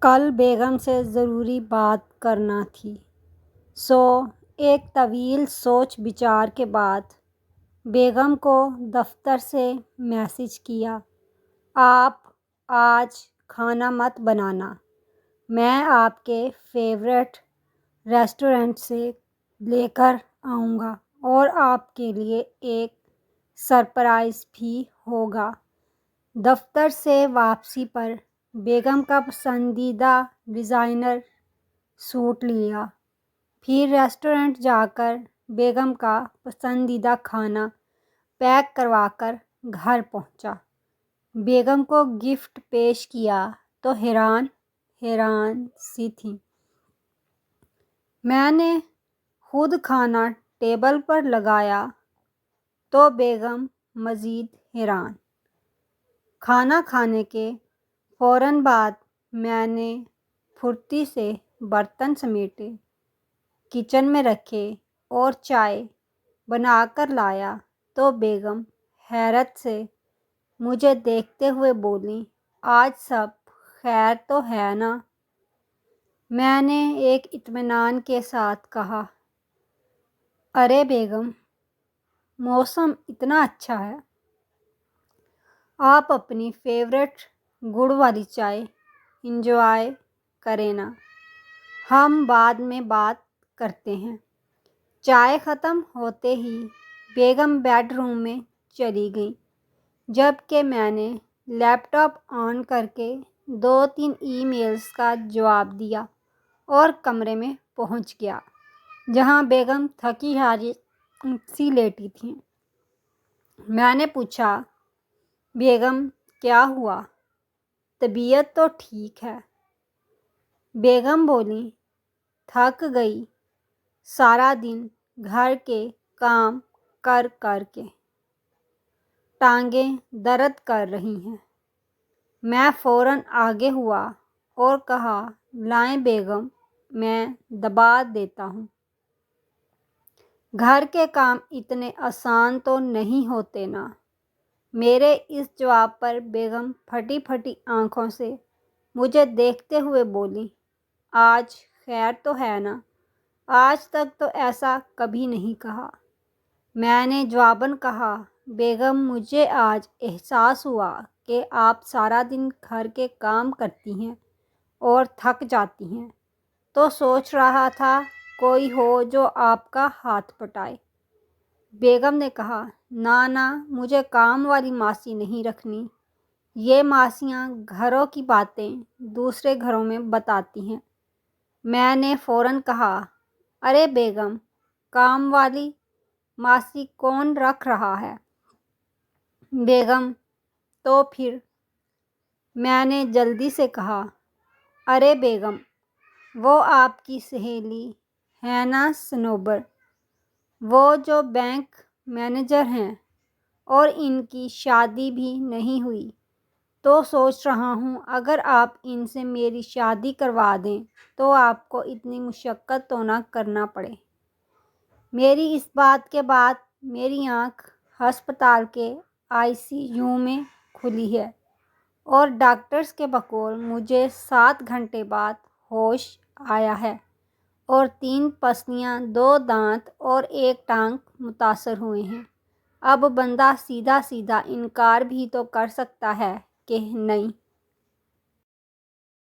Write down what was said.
کل بیگم سے ضروری بات کرنا تھی۔ ایک طویل سوچ بچار کے بعد بیگم کو دفتر سے میسج کیا، آپ آج کھانا مت بنانا، میں آپ کے فیورٹ ریسٹورنٹ سے لے کر آؤں گا اور آپ کے لیے ایک سرپرائز بھی ہوگا۔ دفتر سے واپسی پر بیگم کا پسندیدہ ڈیزائنر سوٹ لیا، پھر ریسٹورنٹ جا کر بیگم کا پسندیدہ کھانا پیک کروا کر گھر پہنچا۔ بیگم کو گفٹ پیش کیا تو حیران سی تھیں۔ میں نے خود کھانا ٹیبل پر لگایا تو بیگم مزید حیران۔ کھانا کھانے کے فوراً بعد میں نے پھرتی سے برتن سمیٹے، کچن میں رکھے اور چائے بنا کر لایا تو بیگم حیرت سے مجھے دیکھتے ہوئے بولیں، آج سب خیر تو ہے نا؟ میں نے ایک اطمینان کے ساتھ کہا، ارے بیگم، موسم اتنا اچھا ہے، آپ اپنی فیورٹ گڑ والی چائے انجوائے کریں نا، ہم بعد میں بات کرتے ہیں۔ چائے ختم ہوتے ہی بیگم بیڈ روم میں چلی گئیں، جبکہ میں نے لیپ ٹاپ آن کرکے 2-3 ای میلز کا جواب دیا اور کمرے میں پہنچ گیا، جہاں بیگم تھکی ہاری سی لیٹی تھیں۔ میں نے پوچھا، بیگم کیا ہوا؟ طبیعت تو ٹھیک ہے؟ بیگم بولیں، تھک گئی، سارا دن گھر کے کام کر کر کے ٹانگیں درد کر رہی ہیں۔ میں فوراً آگے ہوا اور کہا، لائیں بیگم، میں دبا دیتا ہوں۔ گھر کے کام اتنے آسان تو نہیں ہوتے نا۔ میرے اس جواب پر بیگم پھٹی پھٹی آنکھوں سے مجھے دیکھتے ہوئے بولیں، آج خیر تو ہے نا؟ آج تک تو ایسا کبھی نہیں کہا۔ میں نے جواباً کہا، بیگم، مجھے آج احساس ہوا کہ آپ سارا دن گھر کے کام کرتی ہیں اور تھک جاتی ہیں، تو سوچ رہا تھا کوئی ہو جو آپ کا ہاتھ بٹائے۔ بیگم نے کہا، نہ مجھے کام والی ماسی نہیں رکھنی، یہ ماسیاں گھروں کی باتیں دوسرے گھروں میں بتاتی ہیں۔ میں نے فوراً کہا، ارے بیگم، کام والی ماسی کون رکھ رہا ہے؟ بیگم، تو پھر؟ میں نے جلدی سے کہا، ارے بیگم، وہ آپ کی سہیلی ہے نا صنوبر، وہ جو بینک مینیجر ہیں، اور ان کی شادی بھی نہیں ہوئی، تو سوچ رہا ہوں اگر آپ ان سے میری شادی کروا دیں تو آپ کو اتنی مشقت تو نہ کرنا پڑے۔ میری اس بات کے بعد میری آنکھ ہسپتال کے ICU میں کھلی ہے اور ڈاکٹرز کے بقول مجھے 7 گھنٹے بعد ہوش آیا ہے اور 3 پسلیاں، 2 دانت اور 1 ٹانگ متاثر ہوئے ہیں۔ اب بندہ سیدھا انکار بھی تو کر سکتا ہے کہ نہیں۔